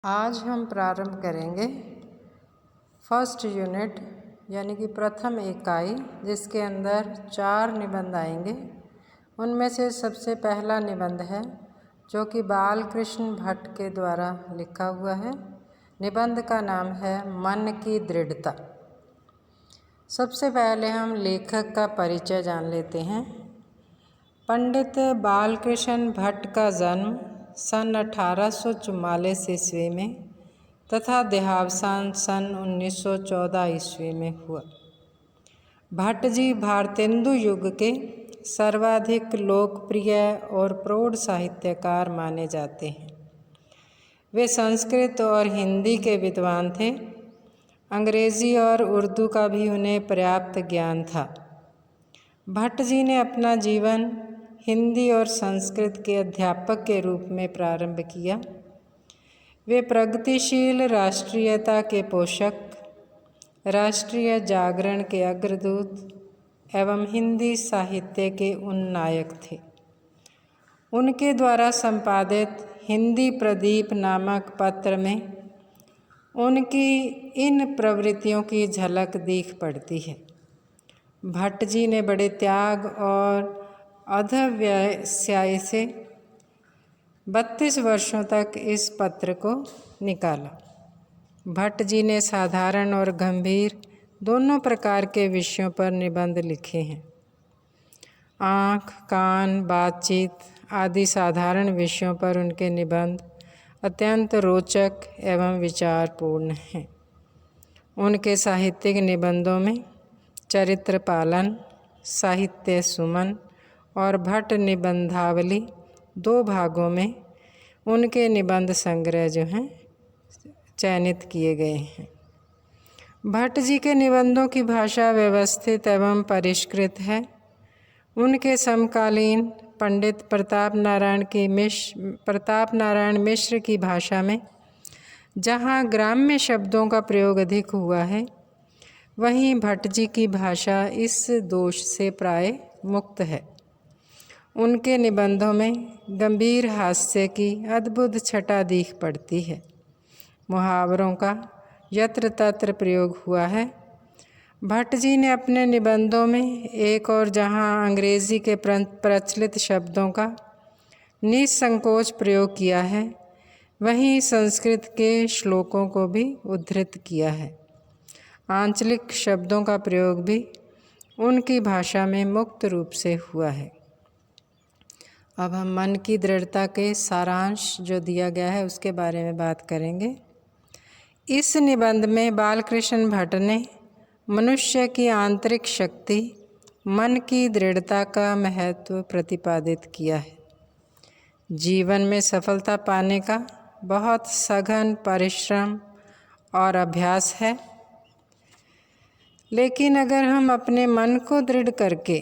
आज हम प्रारंभ करेंगे फर्स्ट यूनिट यानी कि प्रथम इकाई, जिसके अंदर 4 निबंध आएंगे। उनमें से सबसे पहला निबंध है जो कि बालकृष्ण भट्ट के द्वारा लिखा हुआ है। निबंध का नाम है मन की दृढ़ता। सबसे पहले हम लेखक का परिचय जान लेते हैं। पंडित बालकृष्ण भट्ट का जन्म सन 1844 ईस्वी में तथा देहावसान सन 1914 ईस्वी में हुआ। भट्ट जी भारतेंदु युग के सर्वाधिक लोकप्रिय और प्रौढ़ साहित्यकार माने जाते हैं। वे संस्कृत और हिंदी के विद्वान थे। अंग्रेजी और उर्दू का भी उन्हें पर्याप्त ज्ञान था। भट्ट जी ने अपना जीवन हिंदी और संस्कृत के अध्यापक के रूप में प्रारंभ किया। वे प्रगतिशील राष्ट्रीयता के पोषक, राष्ट्रीय जागरण के अग्रदूत एवं हिंदी साहित्य के उन्नायक थे। उनके द्वारा संपादित हिंदी प्रदीप नामक पत्र में उनकी इन प्रवृत्तियों की झलक दिख पड़ती है। भट्ट जी ने बड़े त्याग और अध्यवसाय से 32 वर्षों तक इस पत्र को निकाला। भट्ट जी ने साधारण और गंभीर दोनों प्रकार के विषयों पर निबंध लिखे हैं। आँख, कान, बातचीत आदि साधारण विषयों पर उनके निबंध अत्यंत रोचक एवं विचारपूर्ण हैं। उनके साहित्यिक निबंधों में चरित्र पालन, साहित्य सुमन और भट्ट निबंधावली 2 भागों में उनके निबंध संग्रह जो हैं चयनित किए गए हैं। भट्ट जी के निबंधों की भाषा व्यवस्थित एवं परिष्कृत है। उनके समकालीन पंडित प्रताप नारायण मिश्र की भाषा में जहाँ ग्राम्य शब्दों का प्रयोग अधिक हुआ है, वहीं भट्ट जी की भाषा इस दोष से प्राय मुक्त है। उनके निबंधों में गंभीर हास्य की अद्भुत छटा दिख पड़ती है। मुहावरों का यत्र तत्र प्रयोग हुआ है। भट्ट जी ने अपने निबंधों में एक और जहाँ अंग्रेजी के प्रचलित शब्दों का निसंकोच प्रयोग किया है, वहीं संस्कृत के श्लोकों को भी उद्धृत किया है। आंचलिक शब्दों का प्रयोग भी उनकी भाषा में मुक्त रूप से हुआ है। अब हम मन की दृढ़ता के सारांश जो दिया गया है उसके बारे में बात करेंगे। इस निबंध में बालकृष्ण भट्ट ने मनुष्य की आंतरिक शक्ति मन की दृढ़ता का महत्व प्रतिपादित किया है। जीवन में सफलता पाने का बहुत सघन परिश्रम और अभ्यास है, लेकिन अगर हम अपने मन को दृढ़ करके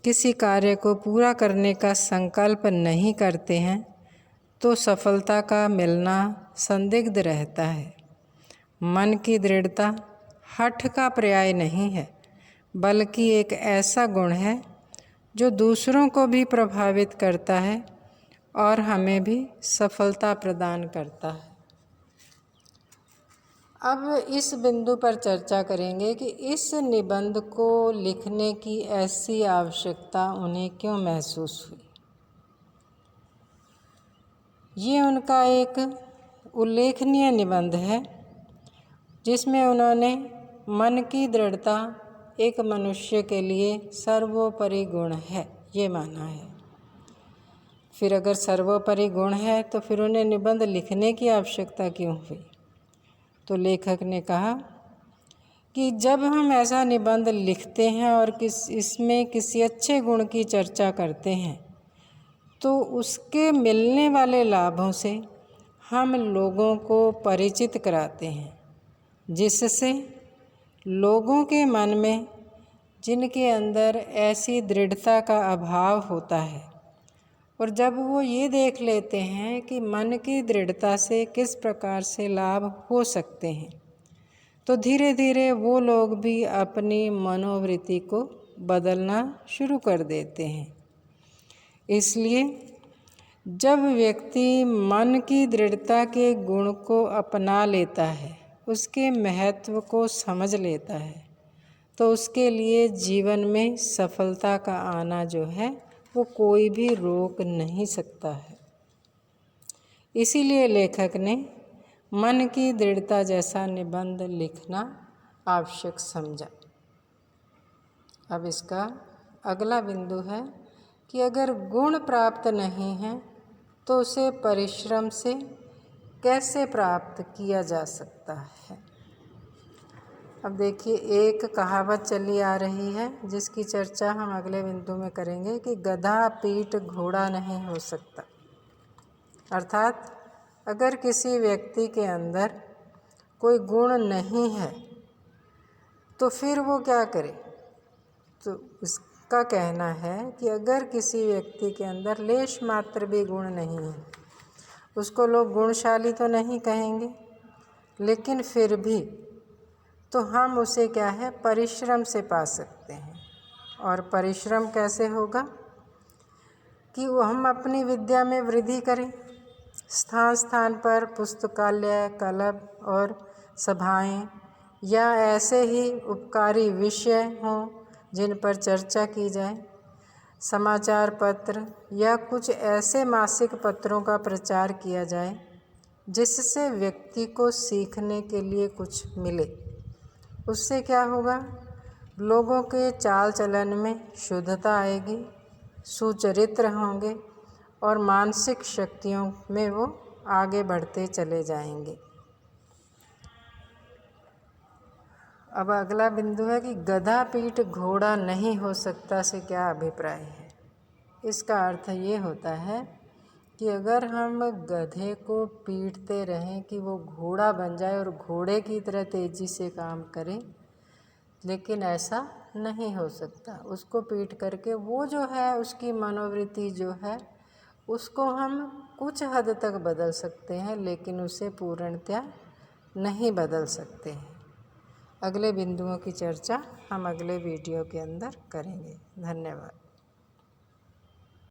किसी कार्य को पूरा करने का संकल्प नहीं करते हैं तो सफलता का मिलना संदिग्ध रहता है। मन की दृढ़ता हठ का पर्याय नहीं है, बल्कि एक ऐसा गुण है जो दूसरों को भी प्रभावित करता है और हमें भी सफलता प्रदान करता है। अब इस बिंदु पर चर्चा करेंगे कि इस निबंध को लिखने की ऐसी आवश्यकता उन्हें क्यों महसूस हुई। ये उनका एक उल्लेखनीय निबंध है जिसमें उन्होंने मन की दृढ़ता एक मनुष्य के लिए सर्वोपरि गुण है ये माना है। फिर अगर सर्वोपरि गुण है तो फिर उन्हें निबंध लिखने की आवश्यकता क्यों हुई। तो लेखक ने कहा कि जब हम ऐसा निबंध लिखते हैं और इसमें किसी अच्छे गुण की चर्चा करते हैं तो उसके मिलने वाले लाभों से हम लोगों को परिचित कराते हैं, जिससे लोगों के मन में जिनके अंदर ऐसी दृढ़ता का अभाव होता है और जब वो ये देख लेते हैं कि मन की दृढ़ता से किस प्रकार से लाभ हो सकते हैं, तो धीरे धीरे वो लोग भी अपनी मनोवृत्ति को बदलना शुरू कर देते हैं। इसलिए जब व्यक्ति मन की दृढ़ता के गुण को अपना लेता है, उसके महत्व को समझ लेता है, तो उसके लिए जीवन में सफलता का आना जो है वो कोई भी रोक नहीं सकता है। इसीलिए लेखक ने मन की दृढ़ता जैसा निबंध लिखना आवश्यक समझा। अब इसका अगला बिंदु है कि अगर गुण प्राप्त नहीं है तो उसे परिश्रम से कैसे प्राप्त किया जा सकता है। अब देखिए, एक कहावत चली आ रही है जिसकी चर्चा हम अगले बिंदु में करेंगे कि गधा पीठ घोड़ा नहीं हो सकता। अर्थात अगर किसी व्यक्ति के अंदर कोई गुण नहीं है तो फिर वो क्या करे। तो इसका कहना है कि अगर किसी व्यक्ति के अंदर लेश मात्र भी गुण नहीं है, उसको लोग गुणशाली तो नहीं कहेंगे, लेकिन फिर भी तो हम उसे क्या है, परिश्रम से पा सकते हैं। और परिश्रम कैसे होगा कि वो हम अपनी विद्या में वृद्धि करें, स्थान स्थान पर पुस्तकालय, क्लब और सभाएं या ऐसे ही उपकारी विषय हों जिन पर चर्चा की जाए, समाचार पत्र या कुछ ऐसे मासिक पत्रों का प्रचार किया जाए जिससे व्यक्ति को सीखने के लिए कुछ मिले। उससे क्या होगा, लोगों के चाल चलन में शुद्धता आएगी, सुचरित्र होंगे और मानसिक शक्तियों में वो आगे बढ़ते चले जाएंगे। अब अगला बिंदु है कि गधा पीठ घोड़ा नहीं हो सकता से क्या अभिप्राय है। इसका अर्थ ये होता है कि अगर हम गधे को पीटते रहें कि वो घोड़ा बन जाए और घोड़े की तरह तेज़ी से काम करे, लेकिन ऐसा नहीं हो सकता। उसको पीट करके वो जो है, उसकी मनोवृत्ति जो है, उसको हम कुछ हद तक बदल सकते हैं, लेकिन उसे पूर्णतया नहीं बदल सकते हैं। अगले बिंदुओं की चर्चा हम अगले वीडियो के अंदर करेंगे। धन्यवाद।